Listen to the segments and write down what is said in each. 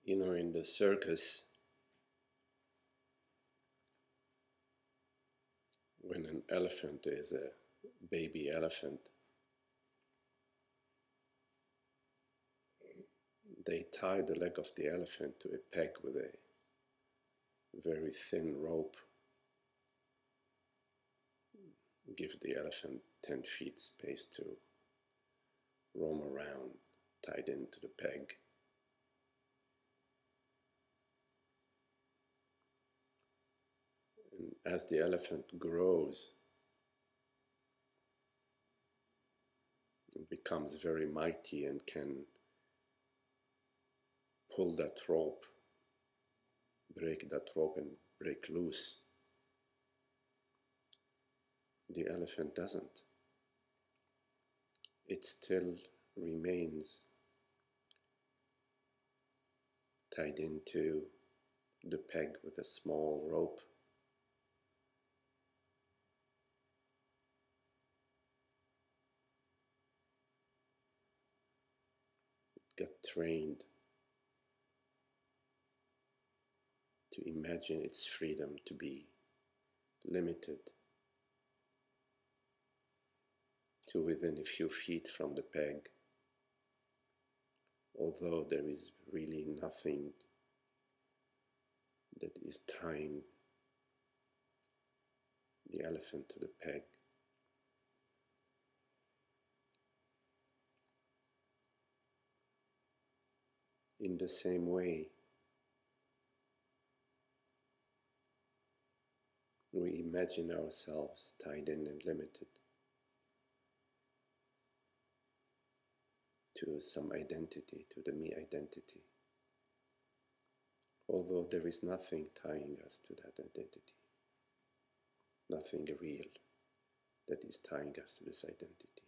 You know, in the circus, when an elephant is a baby elephant, they tie the leg of the elephant to a peg with a very thin rope, give the elephant 10 feet space to roam around, tied into the peg. And as the elephant grows and becomes very mighty and can pull that rope, break that rope and break loose, the elephant doesn't. It still remains tied into the peg with a small rope. It got trained to imagine its freedom to be limited to within a few feet from the peg, although there is really nothing that is tying the elephant to the peg. In the same way, we imagine ourselves tied in and limited to some identity, to the me identity, although there is nothing tying us to that identity, nothing real that is tying us to this identity.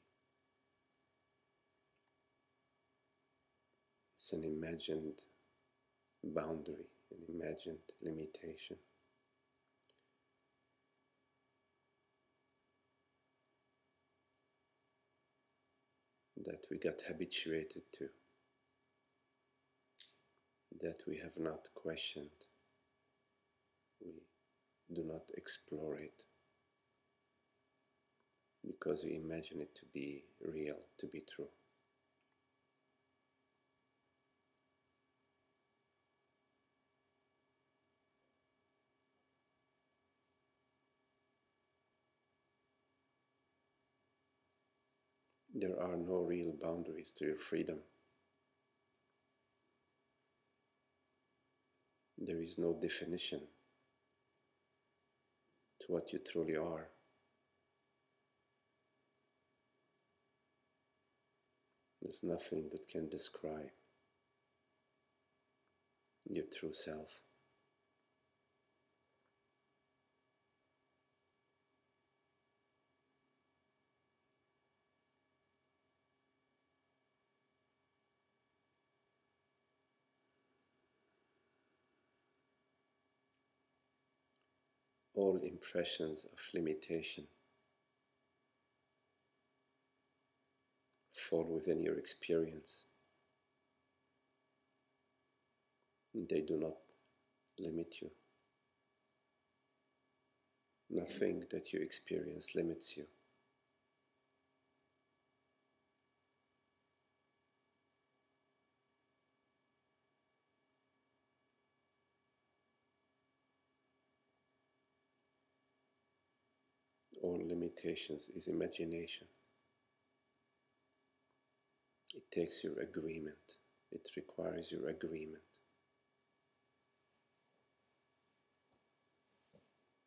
It's an imagined boundary, an imagined limitation. That we got habituated to, that we have not questioned, we do not explore it, because we imagine it to be real, to be true. There are no real boundaries to your freedom. There is no definition to what you truly are. There's nothing that can describe your true self. All impressions of limitation fall within your experience. They do not limit you. Nothing that you experience limits you. All limitations is imagination. It takes your agreement. It requires your agreement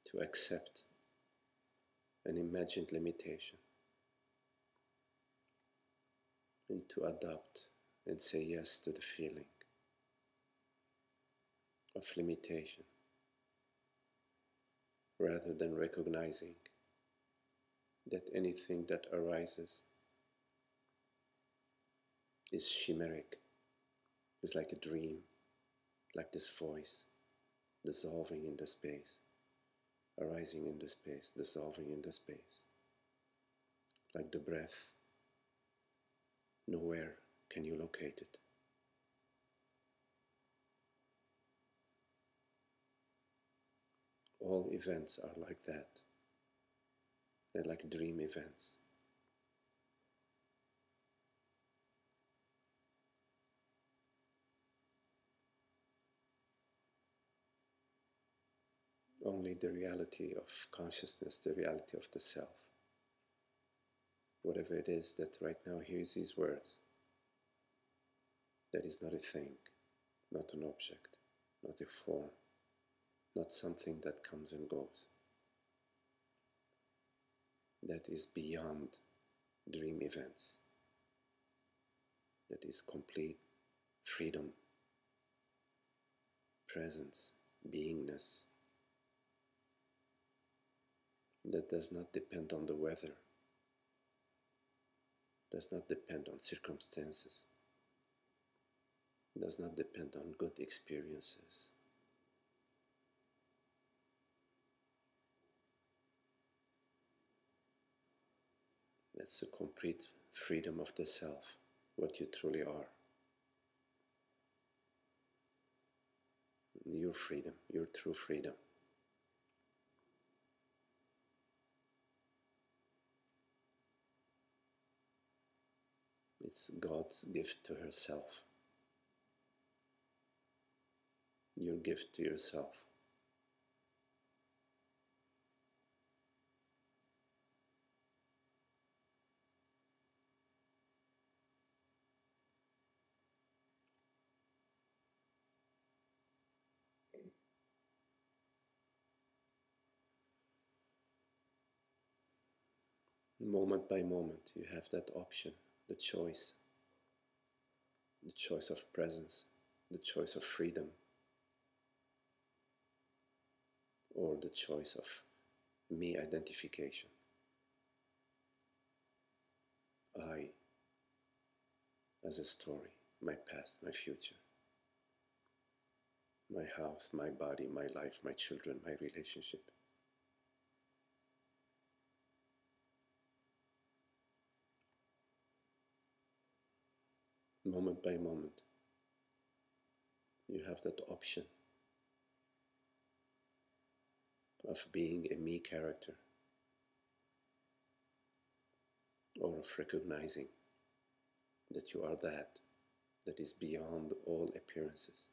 to accept an imagined limitation and to adopt and say yes to the feeling of limitation, rather than recognizing that anything that arises is chimeric, is like a dream, like this voice dissolving in the space, arising in the space, dissolving in the space, like the breath. Nowhere can you locate it. All events are like that. They're like dream events. Only the reality of consciousness, the reality of the self, whatever it is that right now hears these words, that is not a thing, not an object, not a form, not something that comes and goes. That is beyond dream events. That is complete freedom, presence, beingness. That does not depend on the weather, does not depend on circumstances, does not depend on good experiences. That's a complete freedom of the self, what you truly are. Your freedom, your true freedom. It's God's gift to herself. Your gift to yourself. Moment by moment, you have that option, the choice of presence, the choice of freedom, or the choice of me identification. I as a story, my past, my future, my house, my body, my life, my children, my relationship. Moment by moment, you have that option of being a me character, or of recognizing that you are that is beyond all appearances,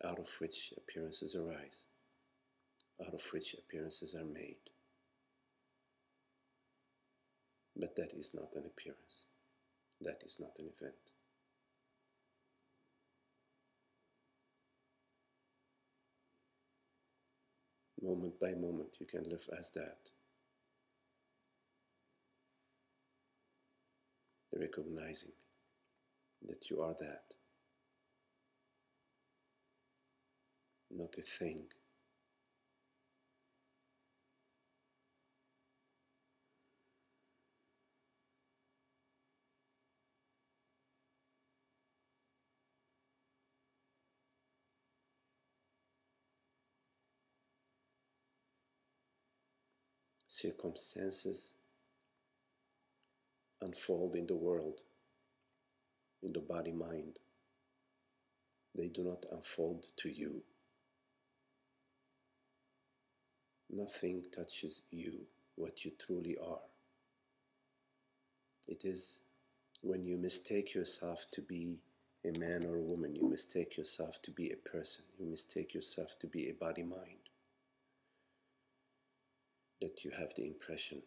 out of which appearances arise, out of which appearances are made. But that is not an appearance, that is not an event. Moment by moment, you can live as that, recognizing that you are that, not a thing. Circumstances unfold in the world, in the body-mind. They do not unfold to you. Nothing touches you, what you truly are. It is when you mistake yourself to be a man or a woman, you mistake yourself to be a person, you mistake yourself to be a body-mind, that you have the impression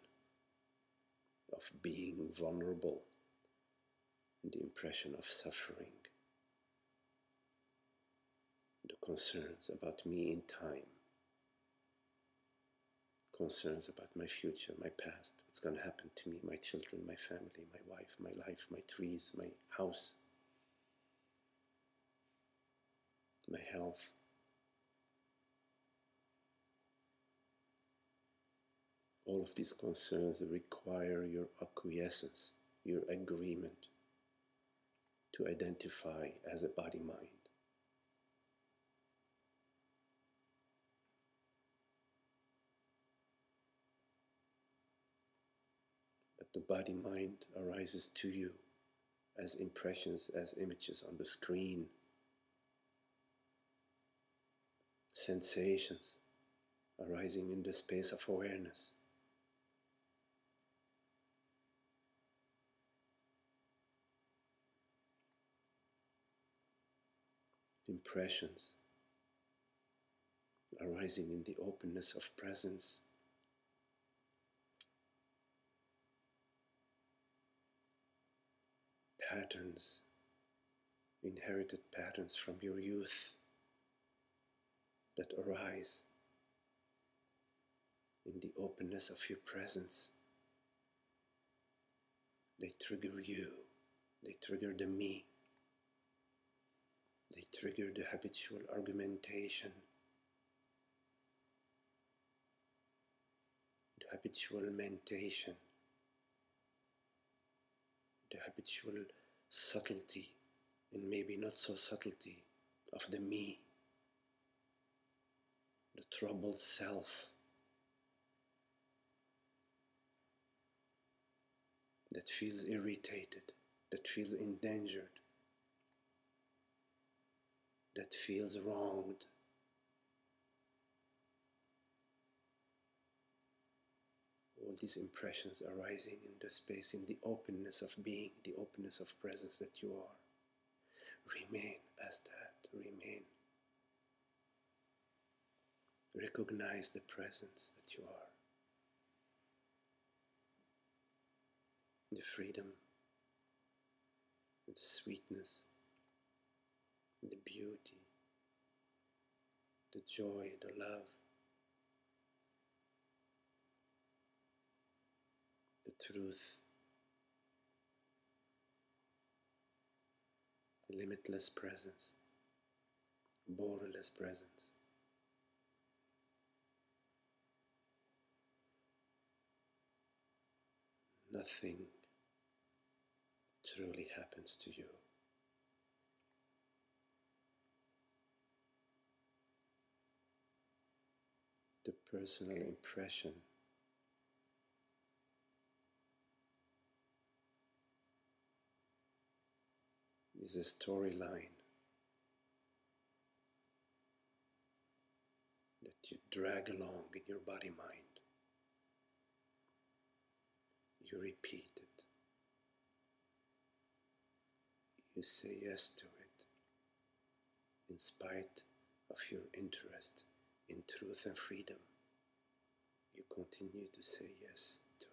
of being vulnerable, and the impression of suffering, the concerns about me in time, concerns about my future, my past, what's going to happen to me, my children, my family, my wife, my life, my trees, my house, my health. All of these concerns require your acquiescence, your agreement to identify as a body-mind. But the body-mind arises to you as impressions, as images on the screen. sensations arising in the space of awareness. Impressions arising in the openness of presence. Patterns, inherited patterns from your youth that arise in the openness of your presence. They trigger you, they trigger the me, they trigger the habitual argumentation, the habitual mentation, the habitual subtlety, and maybe not so subtlety, of the me, the troubled self that feels irritated, that feels endangered, that feels wronged. All these impressions arising in the space, in the openness of being, the openness of presence that you are. Remain as that, remain. Recognize the presence that you are. The freedom, the sweetness, the beauty, the joy, the love, the truth, the limitless presence, borderless presence. Nothing truly happens to you. The personal impression is a storyline that you drag along in your body-mind. You repeat it. You say yes to it, in spite of your interest in truth and freedom. You continue to say yes to it.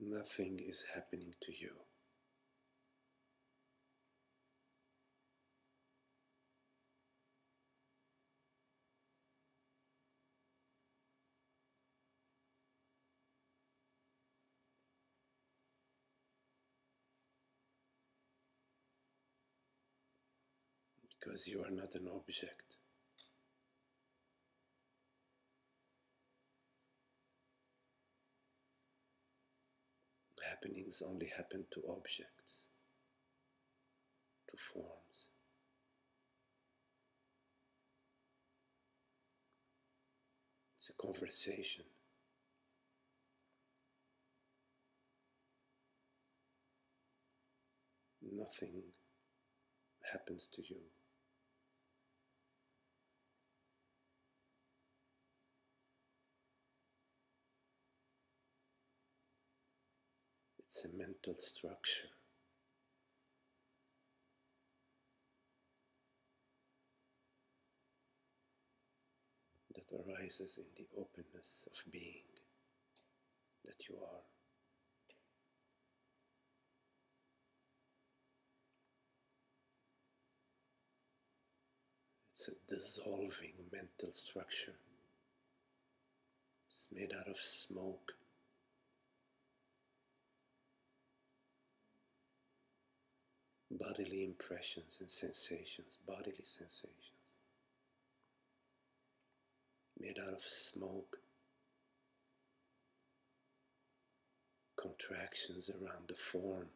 Nothing is happening to you. Because you are not an object. Happenings only happen to objects, to forms. It's a conversation. Nothing happens to you. It's a mental structure that arises in the openness of being that you are. It's a dissolving mental structure. It's made out of smoke. Bodily impressions and sensations, bodily sensations. Made out of smoke. Contractions around the form.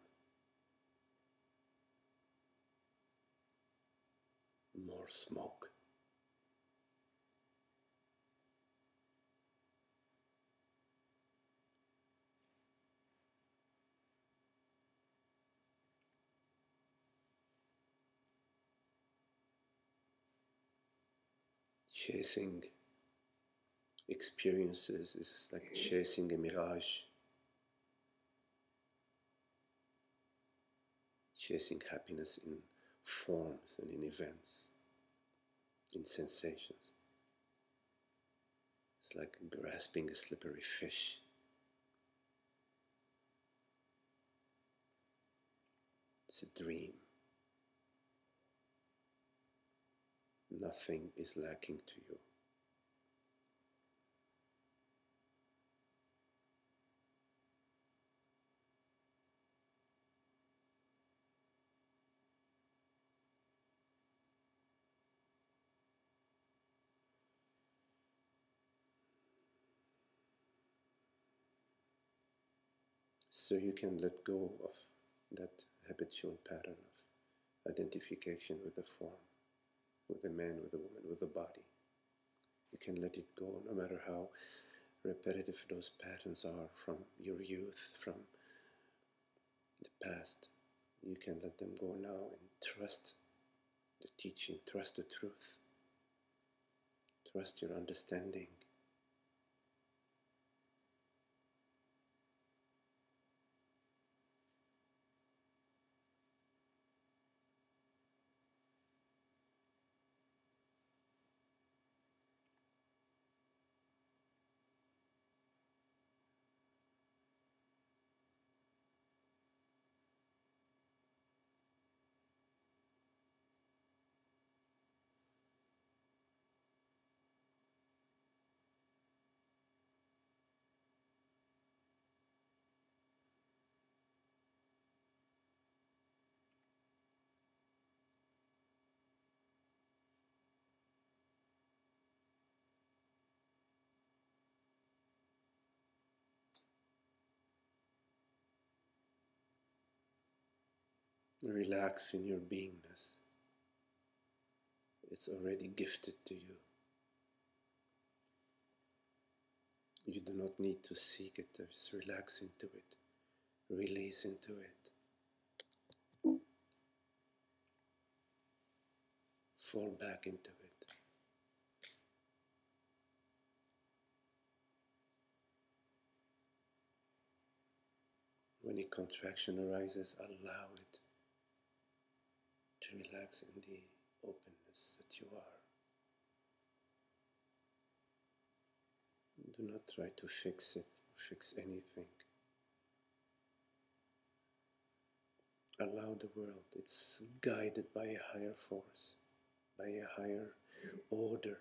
More smoke. Chasing experiences is like chasing a mirage. Chasing happiness in forms and in events, in sensations. It's like grasping a slippery fish. It's a dream. Nothing is lacking to you. So you can let go of that habitual pattern of identification with the form, with the man, with the woman, with the body. You can let it go no matter how repetitive those patterns are from your youth, from the past. You can let them go now and trust the teaching, trust the truth, trust your understanding. Relax in your beingness. It's already gifted to you. You do not need to seek it, just relax into it, release into it, fall back into it. When a contraction arises, allow it to relax in the openness that you are. Do not try to fix it, fix anything. Allow the world, it's guided by a higher force, by a higher order.